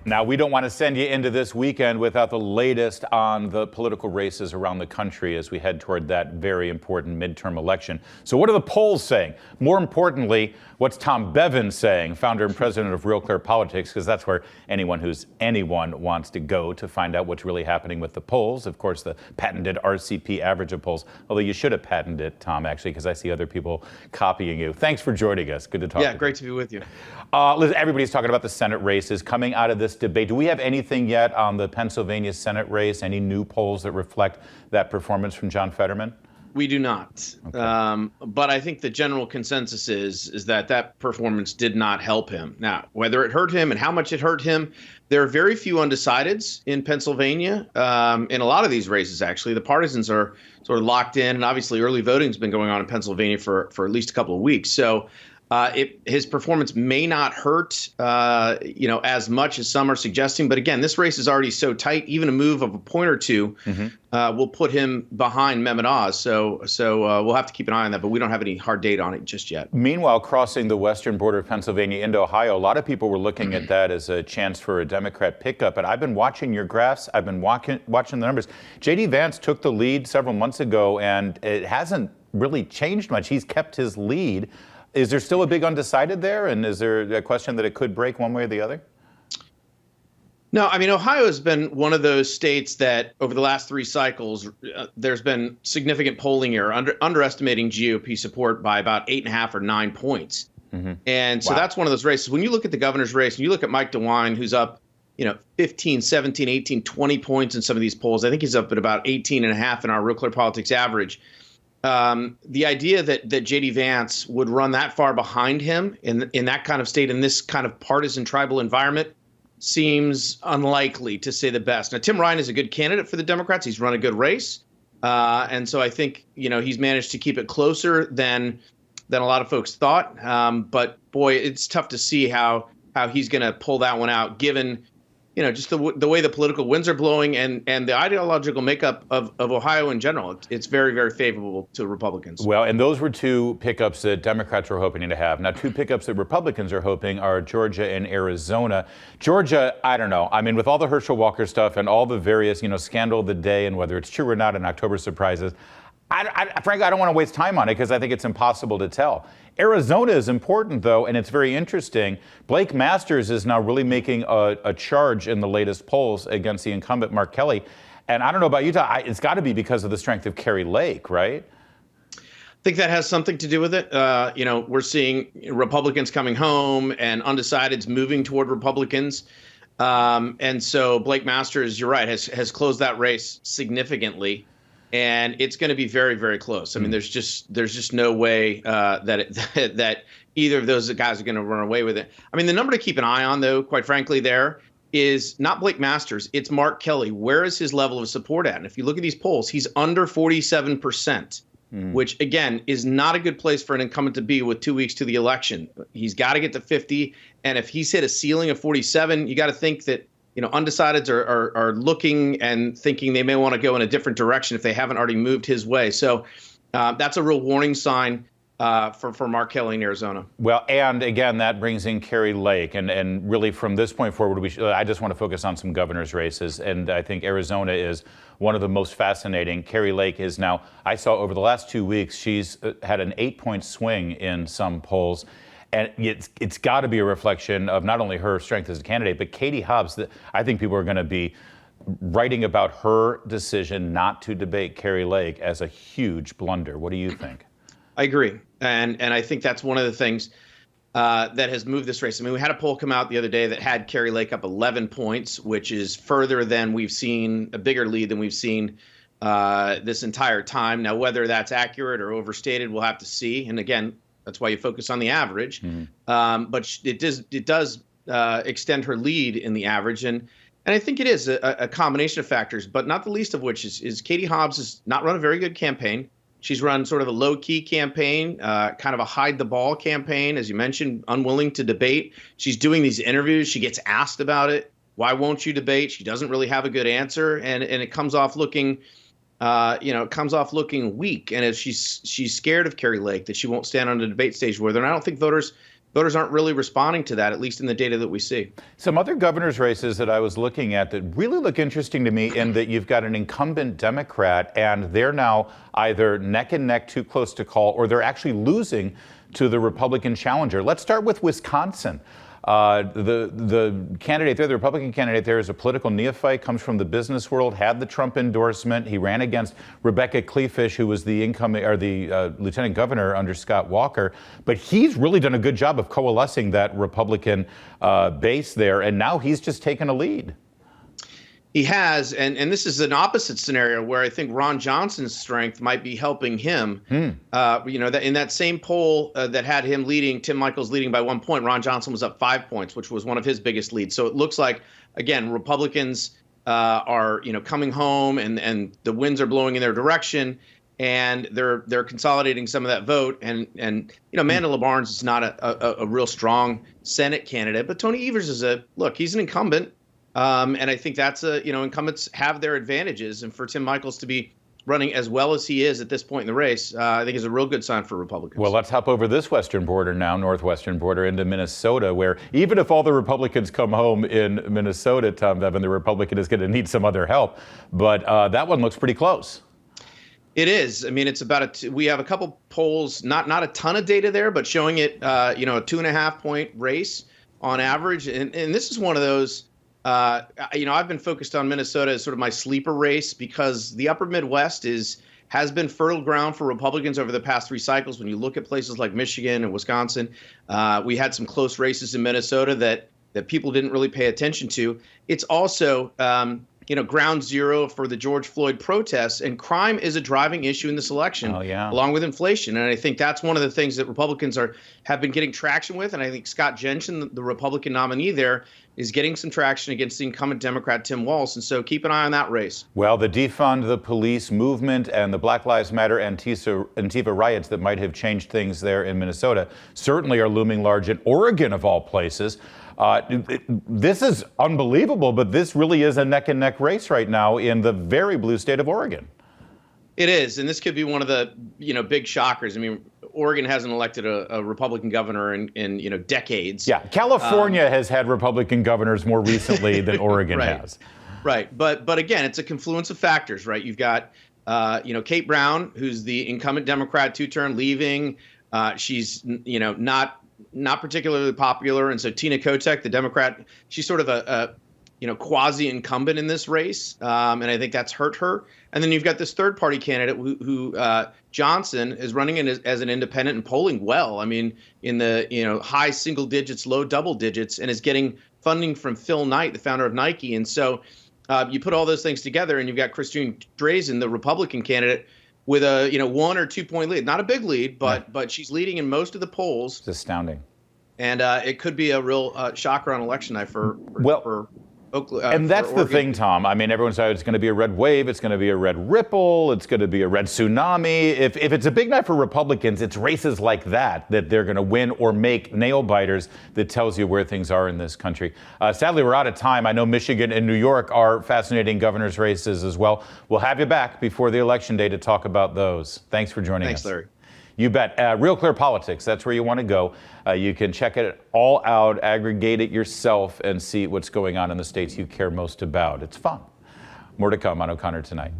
Now, we don't want to send you into this weekend without the latest on the political races around the country as we head toward that very important midterm election. So what are the polls saying? More importantly, what's Tom Bevin saying, founder and president of Real Clear Politics, because that's where anyone wants to go to find out what's really happening with the polls. Of course, the patented RCP average of polls, although you should have patented it, Tom, actually, because I see other people copying you. Thanks for joining us. Good to talk to you. Yeah, great to be with you. Listen, everybody's talking about the Senate races coming out of this debate. Do we have anything yet on the Pennsylvania Senate race? Any new polls that reflect that performance from John Fetterman? We do not. Okay. But I think the general consensus is that performance did not help him. Now, whether it hurt him and how much it hurt him, there are very few undecideds in Pennsylvania. In a lot of these races, actually, the partisans are sort of locked in. And obviously, early voting has been going on in Pennsylvania for at least a couple of weeks. So his performance may not hurt, as much as some are suggesting. But again, this race is already so tight. Even a move of a point or two will put him behind Mehmet Oz. So we'll have to keep an eye on that. But we don't have any hard data on it just yet. Meanwhile, crossing the western border of Pennsylvania into Ohio, a lot of people were looking at that as a chance for a Democrat pickup. But I've been watching your graphs. I've been watching the numbers. J.D. Vance took the lead several months ago, and it hasn't really changed much. He's kept his lead. Is there still a big undecided there? And is there a question that it could break one way or the other? No, I mean, Ohio has been one of those states that over the last three cycles, there's been significant polling error, underestimating GOP support by about 8.5 or 9 points. And so that's one of those races. When you look at the governor's race and you look at Mike DeWine, who's up, 15, 17, 18, 20 points in some of these polls. I think he's up at about 18.5 in our Real Clear Politics average. The idea that J.D. Vance would run that far behind him in that kind of state, in this kind of partisan tribal environment, seems unlikely, to say the best. Now, Tim Ryan is a good candidate for the Democrats. He's run a good race. And so I think, he's managed to keep it closer than a lot of folks thought. But, boy, it's tough to see how he's going to pull that one out, given just the way the political winds are blowing and the ideological makeup of Ohio in general. It's very, very favorable to Republicans. Well, and those were two pickups that Democrats were hoping to have. Now, two pickups that Republicans are hoping are Georgia and Arizona. Georgia, I don't know. I mean, with all the Herschel Walker stuff and all the various, scandal of the day and whether it's true or not in October surprises, frankly, I don't want to waste time on it because I think it's impossible to tell. Arizona is important, though, and it's very interesting. Blake Masters is now really making a charge in the latest polls against the incumbent Mark Kelly. And I don't know about you, Todd, it's got to be because of the strength of Kari Lake, right? I think that has something to do with it. We're seeing Republicans coming home and undecideds moving toward Republicans. And so Blake Masters, you're right, has closed that race significantly. And it's going to be very, very close. I mean, there's just no way that either of those guys are going to run away with it. I mean, the number to keep an eye on, though, quite frankly, there is not Blake Masters. It's Mark Kelly. Where is his level of support at? And if you look at these polls, he's under 47%, which, again, is not a good place for an incumbent to be with 2 weeks to the election. He's got to get to 50. And if he's hit a ceiling of 47, you got to think that undecideds are looking and thinking they may want to go in a different direction if they haven't already moved his way. So that's a real warning sign for Mark Kelly in Arizona. Well, and again, that brings in Kari Lake. And really from this point forward, I just want to focus on some governor's races. And I think Arizona is one of the most fascinating. Kari Lake is now, I saw over the last 2 weeks, she's had an 8-point swing in some polls. And it's got to be a reflection of not only her strength as a candidate, but Katie Hobbs. I think people are going to be writing about her decision not to debate Kari Lake as a huge blunder. What do you think? I agree. And I think that's one of the things that has moved this race. I mean, we had a poll come out the other day that had Kari Lake up 11 points, which is further than we've seen, a bigger lead than we've seen this entire time. Now, whether that's accurate or overstated, we'll have to see. And again, that's why you focus on the average. But it does extend her lead in the average. And I think it is a combination of factors, but not the least of which is Katie Hobbs has not run a very good campaign. She's run sort of a low-key campaign, kind of a hide-the-ball campaign, as you mentioned, unwilling to debate. She's doing these interviews. She gets asked about it. Why won't you debate? She doesn't really have a good answer, and it comes off looking weak. And if she's scared of Kari Lake, that she won't stand on the debate stage with her. And I don't think voters voters aren't really responding to that, at least in the data that we see. Some other governor's races that I was looking at that really look interesting to me in that you've got an incumbent Democrat and they're now either neck and neck, too close to call, or they're actually losing to the Republican challenger. Let's start with Wisconsin. The candidate there, the Republican candidate there, is a political neophyte, comes from the business world, had the Trump endorsement. He ran against Rebecca Kleefisch, who was the incoming or the lieutenant governor under Scott Walker. But he's really done a good job of coalescing that Republican base there, and now he's just taken a lead. He has, and this is an opposite scenario where I think Ron Johnson's strength might be helping him. That in that same poll that had him leading, Tim Michaels leading by 1 point, Ron Johnson was up 5 points, which was one of his biggest leads. So it looks like, again, Republicans are coming home, and the winds are blowing in their direction, and they're consolidating some of that vote. And Amanda LaBarnes is not a real strong Senate candidate, but Tony Evers is he's an incumbent. And I think that's incumbents have their advantages, and for Tim Michaels to be running as well as he is at this point in the race, I think is a real good sign for Republicans. Well, let's hop over this western border now, northwestern border, into Minnesota, where even if all the Republicans come home in Minnesota, Tom Bevin, the Republican is going to need some other help. But that one looks pretty close. It is. I mean, it's about we have a couple polls, not a ton of data there, but showing it, a 2.5 point race on average. And this is one of those. I've been focused on Minnesota as sort of my sleeper race because the upper Midwest has been fertile ground for Republicans over the past 3 cycles. When you look at places like Michigan and Wisconsin, we had some close races in Minnesota that people didn't really pay attention to. It's also ground zero for the George Floyd protests, and crime is a driving issue in this election, along with inflation. And I think that's one of the things that Republicans have been getting traction with. And I think Scott Jensen, the Republican nominee there, is getting some traction against the incumbent Democrat Tim Walz. And so keep an eye on that race. Well, the defund the police movement and the Black Lives Matter Antifa riots that might have changed things there in Minnesota certainly are looming large in Oregon, of all places. This is unbelievable, but this really is a neck and neck race right now in the very blue state of Oregon. It is, and this could be one of the big shockers. I mean, Oregon hasn't elected a Republican governor in decades. Yeah, California has had Republican governors more recently than Oregon has. Right, but again, it's a confluence of factors, right? You've got Kate Brown, who's the incumbent Democrat, 2-term, leaving. She's not particularly popular, and so Tina Kotek, the Democrat, she's sort of a quasi-incumbent in this race, and I think that's hurt her. And then you've got this third-party candidate who Johnson is running in as an independent and polling well. I mean, in the high single digits, low double digits, and is getting funding from Phil Knight, the founder of Nike. And so you put all those things together, and you've got Christine Drazan, the Republican candidate, with a 1 or 2 point lead. Not a big lead, but she's leading in most of the polls. It's astounding. And it could be a real shocker on election night for Oakland. And that's the thing, Tom. I mean, everyone said it's going to be a red wave, it's going to be a red ripple, it's going to be a red tsunami. If it's a big night for Republicans, it's races like that they're going to win or make nail biters that tells you where things are in this country. Sadly, we're out of time. I know Michigan and New York are fascinating governor's races as well. We'll have you back before the election day to talk about those. Thanks for joining us. Thanks, Larry. You bet. Real Clear Politics, that's where you want to go. You can check it all out, aggregate it yourself, and see what's going on in the states you care most about. It's fun. More to come on O'Connor Tonight.